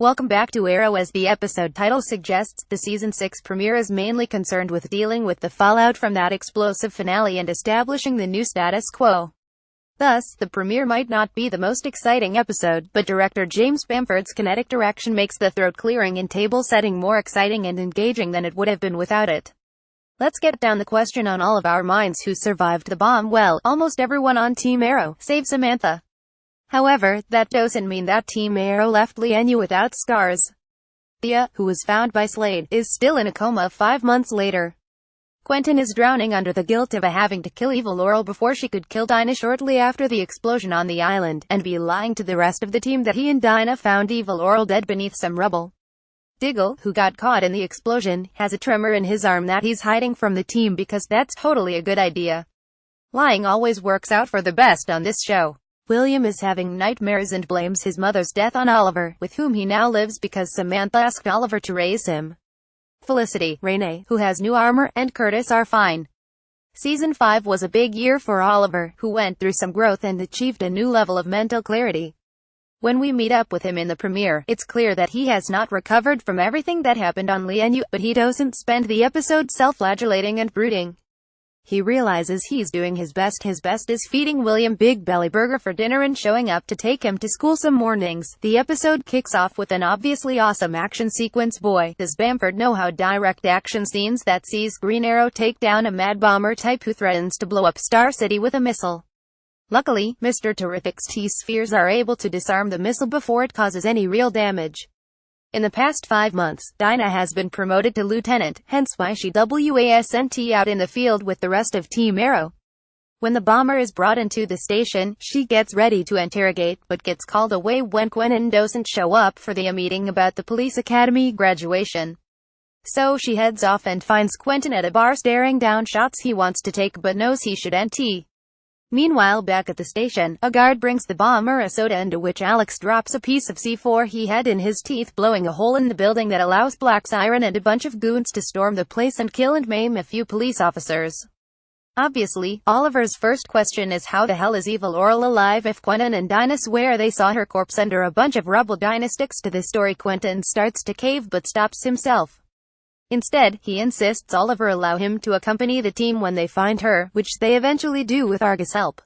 Welcome back to Arrow. As the episode title suggests, the Season 6 premiere is mainly concerned with dealing with the fallout from that explosive finale and establishing the new status quo. Thus, the premiere might not be the most exciting episode, but director James Bamford's kinetic direction makes the throat-clearing and table-setting more exciting and engaging than it would have been without it. Let's get down the question on all of our minds: who survived the bomb? Well, almost everyone on Team Arrow, save Samantha. However, that doesn't mean that Team Arrow left lian without scars. Thea, who was found by Slade, is still in a coma 5 months later. Quentin is drowning under the guilt of having to kill evil Laurel before she could kill Dinah shortly after the explosion on the island, and be lying to the rest of the team that he and Dinah found evil Laurel dead beneath some rubble. Diggle, who got caught in the explosion, has a tremor in his arm that he's hiding from the team because that's totally a good idea. Lying always works out for the best on this show. William is having nightmares and blames his mother's death on Oliver, with whom he now lives because Samantha asked Oliver to raise him. Felicity, Renee, who has new armor, and Curtis are fine. Season 5 was a big year for Oliver, who went through some growth and achieved a new level of mental clarity. When we meet up with him in the premiere, it's clear that he has not recovered from everything that happened on lian, but he doesn't spend the episode self-flagellating and brooding. He realizes he's doing his best. His best is feeding William Big Belly Burger for dinner and showing up to take him to school some mornings. The episode kicks off with an obviously awesome action sequence. Boy, does Bamford know how direct action scenes that sees Green Arrow take down a mad bomber type who threatens to blow up Star City with a missile. Luckily, Mr. Terrific's T-spheres are able to disarm the missile before it causes any real damage. In the past 5 months, Dinah has been promoted to lieutenant, hence why she wasn't out in the field with the rest of Team Arrow. When the bomber is brought into the station, she gets ready to interrogate, but gets called away when Quentin doesn't show up for the meeting about the police academy graduation. So she heads off and finds Quentin at a bar staring down shots he wants to take but knows he shouldn't. Meanwhile, back at the station, a guard brings the bomber a soda, into which Alex drops a piece of C4 he had in his teeth, blowing a hole in the building that allows Black Siren and a bunch of goons to storm the place and kill and maim a few police officers. Obviously, Oliver's first question is how the hell is evil Laurel alive if Quentin and Dinah swear they saw her corpse under a bunch of rubble. Dinah sticks to this story. Quentin starts to cave but stops himself. Instead, he insists Oliver allow him to accompany the team when they find her, which they eventually do with Argus' help.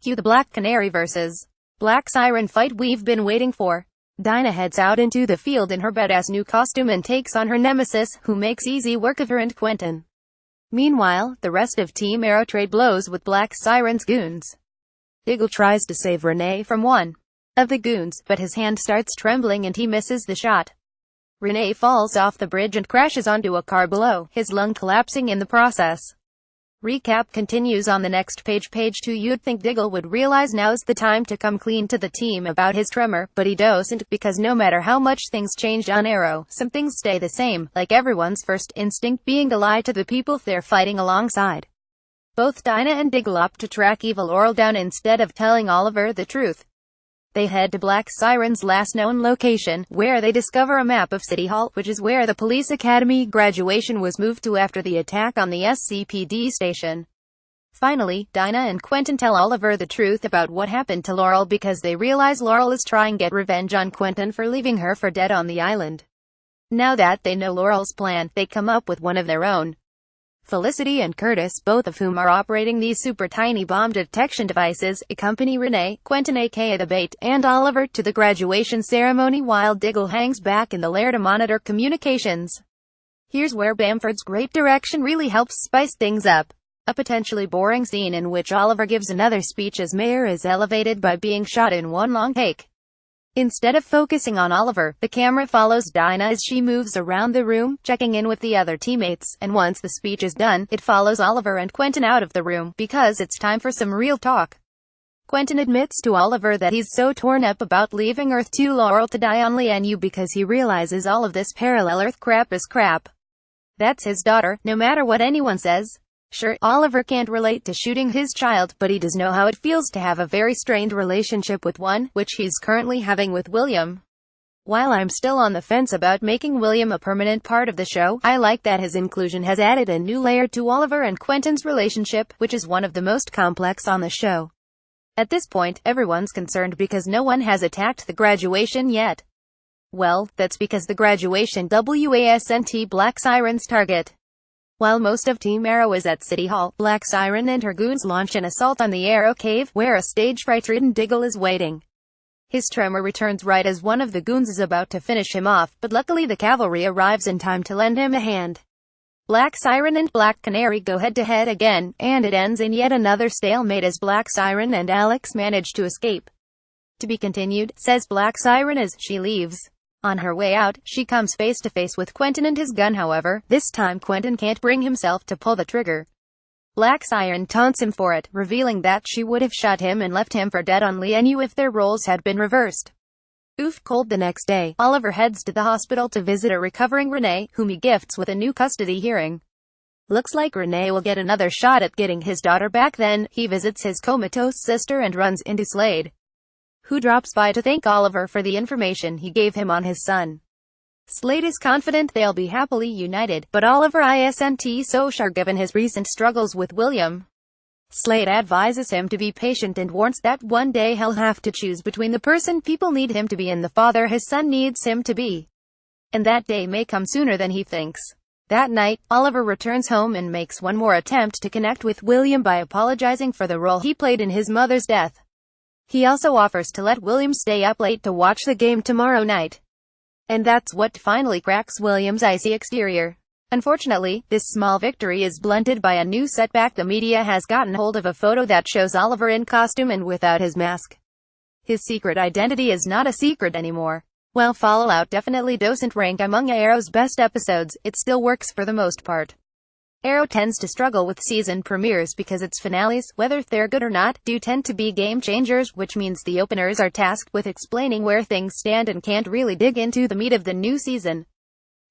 Cue the Black Canary vs. Black Siren fight we've been waiting for. Dinah heads out into the field in her badass new costume and takes on her nemesis, who makes easy work of her and Quentin. Meanwhile, the rest of Team Arrow trade blows with Black Siren's goons. Diggle tries to save Renee from one of the goons, but his hand starts trembling and he misses the shot. Renee falls off the bridge and crashes onto a car below, his lung collapsing in the process. Recap continues on the next page. Page 2. You'd think Diggle would realize now's the time to come clean to the team about his tremor, but he doesn't, because no matter how much things change on Arrow, some things stay the same, like everyone's first instinct being to lie to the people they're fighting alongside. Both Dinah and Diggle opt to track evil Laurel down instead of telling Oliver the truth. They head to Black Siren's last known location, where they discover a map of City Hall, which is where the police academy graduation was moved to after the attack on the SCPD station. Finally, Dinah and Quentin tell Oliver the truth about what happened to Laurel because they realize Laurel is trying to get revenge on Quentin for leaving her for dead on the island. Now that they know Laurel's plan, they come up with one of their own. Felicity and Curtis, both of whom are operating these super tiny bomb detection devices, accompany Renee, Quentin aka the Bait, and Oliver to the graduation ceremony while Diggle hangs back in the lair to monitor communications. Here's where Bamford's great direction really helps spice things up. A potentially boring scene in which Oliver gives another speech as mayor is elevated by being shot in one long take. Instead of focusing on Oliver, the camera follows Dinah as she moves around the room, checking in with the other teammates, and once the speech is done, it follows Oliver and Quentin out of the room, because it's time for some real talk. Quentin admits to Oliver that he's so torn up about leaving Earth 2 Laurel to die on lian because he realizes all of this parallel Earth crap is crap. That's his daughter, no matter what anyone says. Sure, Oliver can't relate to shooting his child, but he does know how it feels to have a very strained relationship with one, which he's currently having with William. While I'm still on the fence about making William a permanent part of the show, I like that his inclusion has added a new layer to Oliver and Quentin's relationship, which is one of the most complex on the show. At this point, everyone's concerned because no one has attacked the graduation yet. Well, that's because the graduation wasn't Black Siren's target. While most of Team Arrow is at City Hall, Black Siren and her goons launch an assault on the Arrow Cave, where a stage-fright-ridden Diggle is waiting. His tremor returns right as one of the goons is about to finish him off, but luckily the cavalry arrives in time to lend him a hand. Black Siren and Black Canary go head-to-head again, and it ends in yet another stalemate as Black Siren and Alex manage to escape. To be continued, says Black Siren as she leaves. On her way out, she comes face-to-face with Quentin and his gun. However, this time Quentin can't bring himself to pull the trigger. Black Siren taunts him for it, revealing that she would have shot him and left him for dead on Lian if their roles had been reversed. Oof. Cold. The next day, Oliver heads to the hospital to visit a recovering Renee, whom he gifts with a new custody hearing. Looks like Renee will get another shot at getting his daughter back. Then, he visits his comatose sister and runs into Slade, who drops by to thank Oliver for the information he gave him on his son. Slade is confident they'll be happily united, but Oliver isn't so sure given his recent struggles with William. Slade advises him to be patient and warns that one day he'll have to choose between the person people need him to be and the father his son needs him to be. And that day may come sooner than he thinks. That night, Oliver returns home and makes one more attempt to connect with William by apologizing for the role he played in his mother's death. He also offers to let William stay up late to watch the game tomorrow night. And that's what finally cracks William's icy exterior. Unfortunately, this small victory is blunted by a new setback. The media has gotten hold of a photo that shows Oliver in costume and without his mask. His secret identity is not a secret anymore. While Fallout definitely doesn't rank among Arrow's best episodes, it still works for the most part. Arrow tends to struggle with season premieres because its finales, whether they're good or not, do tend to be game changers, which means the openers are tasked with explaining where things stand and can't really dig into the meat of the new season.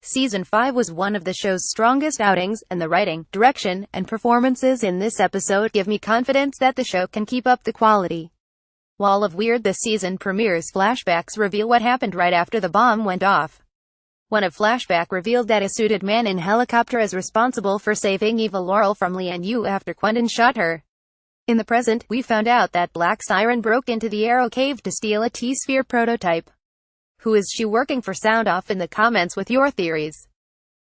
Season 5 was one of the show's strongest outings, and the writing, direction, and performances in this episode give me confidence that the show can keep up the quality. Wall of Weird. The season premiere's flashbacks reveal what happened right after the bomb went off. One of flashback revealed that a suited man in helicopter is responsible for saving evil Laurel from Lian after Quentin shot her. In the present, we found out that Black Siren broke into the Arrow Cave to steal a T-Sphere prototype. Who is she working for? Sound off in the comments with your theories.